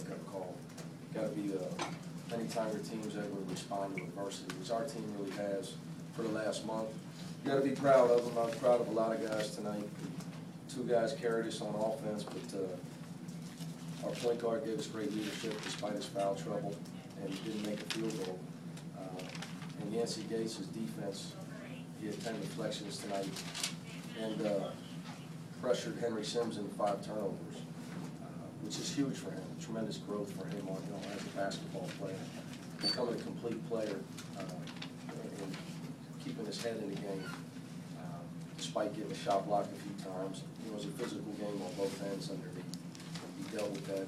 wake-up call. Got to be anytime your team's able to respond to adversity, which our team really has for the last month. You got to be proud of them. I was proud of a lot of guys tonight. 2 guys carried us on offense, but our point guard gave us great leadership despite his foul trouble and didn't make a field goal. And Yancey Gates' defense, he had 10 deflections tonight and pressured Henry Sims into 5 turnovers, which is huge for him. Tremendous growth for him as a basketball player, becoming a complete player and keeping his head in the game, despite getting a shot blocked a few times. It was a physical game on both ends underneath. He dealt with that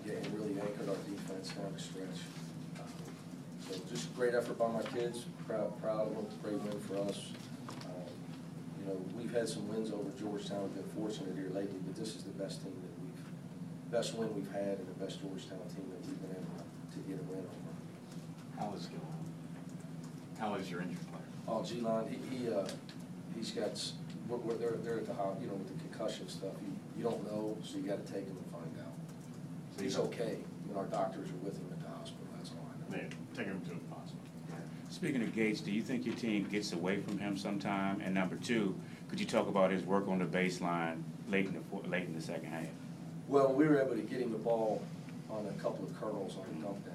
and really anchored our defense down the stretch. So just a great effort by my kids. Proud of them. Great win for us. We've had some wins over Georgetown. We've been fortunate here lately, but this is the best team best win we've had, and the best Georgetown team that we've been able to get a win over. How is your injured player? Oh, G-Line, he's got. They're at the with the concussion stuff. You don't know, so you got to take him and find out. So he's okay. Our doctors are with him at the hospital. That's all I know. Take him to the hospital. Speaking of Gates, do you think your team gets away from him sometime? And number 2, could you talk about his work on the baseline late in the second half? Well, we were able to get him the ball on a couple of curls on the dump down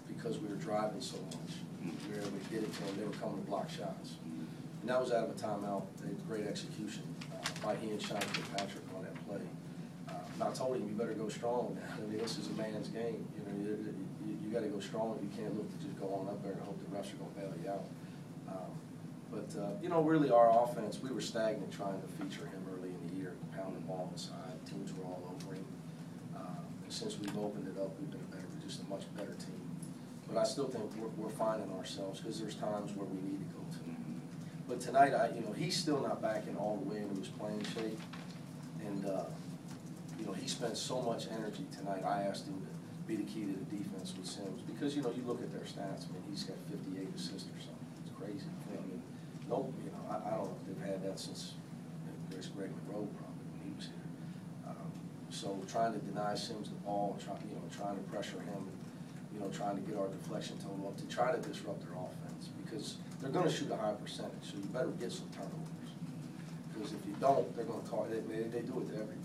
because we were driving so much. We were able to get it to him. They were coming to block shots. And that was out of a timeout. They had great execution by he and Sean Kirkpatrick on that play. And I told him, you better go strong now. I mean, this is a man's game. You got to go strong. You can't look to just go on up there and hope the refs are going to bail you out. Really our offense, we were stagnant trying to feature him early in the year, pounding the ball inside. Teams were all over him. And since we've opened it up, we've been just a much better team. But I still think we're finding ourselves because there's times where we need to go to. But tonight, he's still not back in all the way into his playing shape. And, he spent so much energy tonight. I asked him to be the key to the defense with Sims because, you look at their stats. I mean, he's got 58 assists or something. It's crazy. I mean, I don't know if they've had that since there's Greg McGrow probably when he was here. So trying to deny Sims the ball, trying to pressure him, trying to get our deflection total up to try to disrupt their offense because they're going to shoot a high percentage. So you better get some turnovers because if you don't, they're going to call it. They do it to everybody.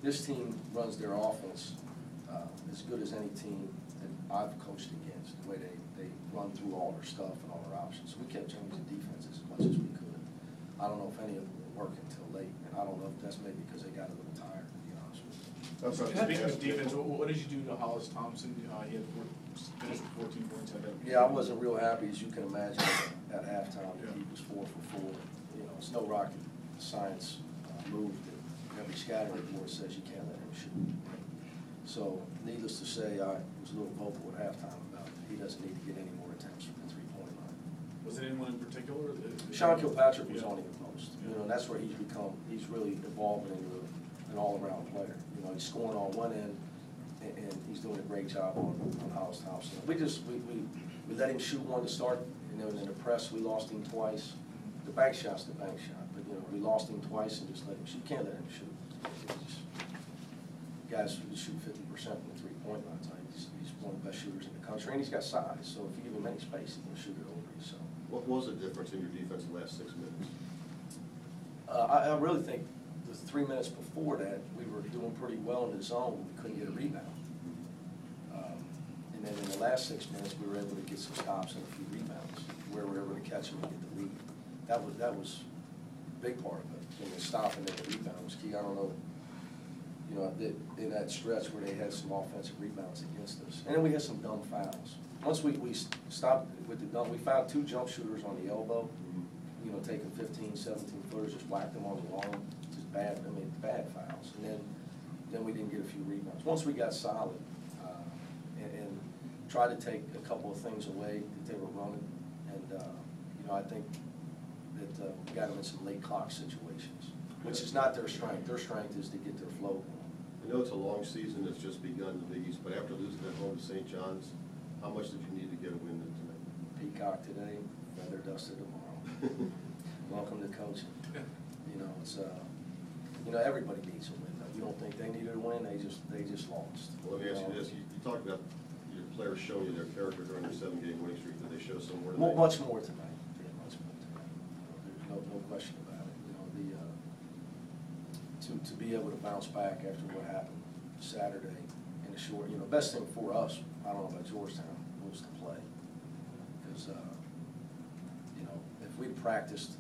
This team runs their offense as good as any team that I've coached against, the way they run through all their stuff and all their options. So we kept changing defenses as much as we could. I don't know if any of them were working until late, and I don't know if that's maybe because they got a little tired, to be honest with you. Speaking of defense, what did you do to Hollis Thompson? He had finished with 14 points. Yeah, I wasn't real happy, as you can imagine, at halftime. Yeah. He was 4 for 4. It's no rocket science move that every scattering report says you can't let him shoot. So, needless to say, I was a little vocal at halftime about he doesn't need to get any more attempts from the three-point line. Was it anyone in particular? Sean Kilpatrick was on him the most. And that's where he's really evolving into an all-around player. He's scoring on one end, and he's doing a great job on Hollis Thompson. We let him shoot one to start, and then in the press we lost him twice. The bank shot's the bank shot, but we lost him twice and just let him shoot. You can't let him shoot. Guys who shoot 50% from the three-point line tonight. He's one of the best shooters in the country, and he's got size. So if you give him any space, he can shoot it over you. So. What was the difference in your defense in the last 6 minutes? I really think the 3 minutes before that, we were doing pretty well in the zone. We couldn't get a rebound. And then in the last 6 minutes, we were able to get some stops and a few rebounds where we were able to catch them and get the lead. That was a big part of it. The stopping and the rebound was key. I don't know, in that stretch where they had some offensive rebounds against us. And then we had some dumb fouls. Once we stopped with the dumb, we found 2 jump shooters on the elbow, taking 15, 17 footers, just whacked them on the lawn. Just bad fouls. And then we didn't get a few rebounds. Once we got solid and tried to take a couple of things away that they were running, and I think that we got them in some late clock situations, which is not their strength. Their strength is to get their flow going. I know it's a long season, it's just begun in the Big East, but after losing at home to St. John's, how much did you need to get a win tonight? Peacock today, feather dusted tomorrow. Welcome to coaching. It's you know, everybody needs a win. You don't think they needed a win, they just lost. Well, let me ask you this, you talked about your players showing you their character during their 7-game winning streak, did they show some more tonight? Much more tonight, yeah, much more tonight. You know, there's no question about it. You know, to be able to bounce back after what happened Saturday in a short, you know, best thing for us, I don't know about Georgetown, was to play. Because, you know, if we'd practiced,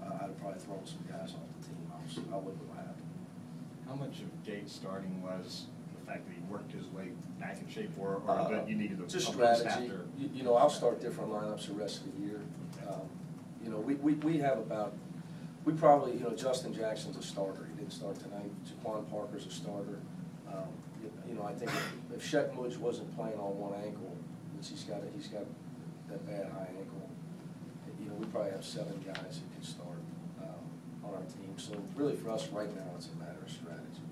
I'd have probably thrown some guys off the team. I wouldn't have happened. How much of Gates starting was the fact that he worked his way back in shape, or that you needed a Just boost strategy. after? You know, I'll start different lineups the rest of the year. You know, we have about, we probably, you know, Justin Jackson's a starter. He didn't start tonight. Jaquan Parker's a starter. You know, I think if Shek Mudge wasn't playing on one ankle, which he's got that bad high ankle, you know, we probably have 7 guys who could start on our team. So really for us right now, it's a matter of strategy.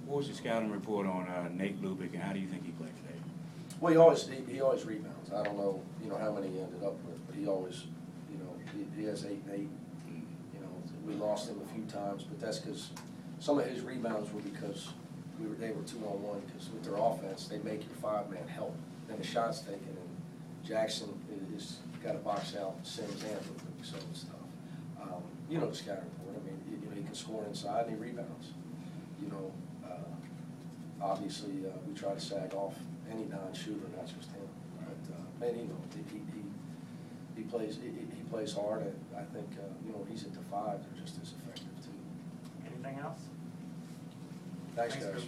What was your scouting report on Nate Lubick, and how do you think he played today? Well, he always rebounds. I don't know, you know, how many he ended up with, but he always, you know, he has 8 and 8. You know, we lost him a few times, but that's because some of his rebounds were because they were 2-on-1, because with their offense, they make your 5-man help. Then the shot's taken, and Jackson is got to box out Sims and Lubick, so it's tough. You know, the scouting report, I mean, you know, he can score inside and he rebounds. You know, obviously, we try to sag off any non-shooter, not just him. But man, you know, he plays hard, and I think you know, when he's at the 5, they're just as effective too. Anything else? Thanks, guys.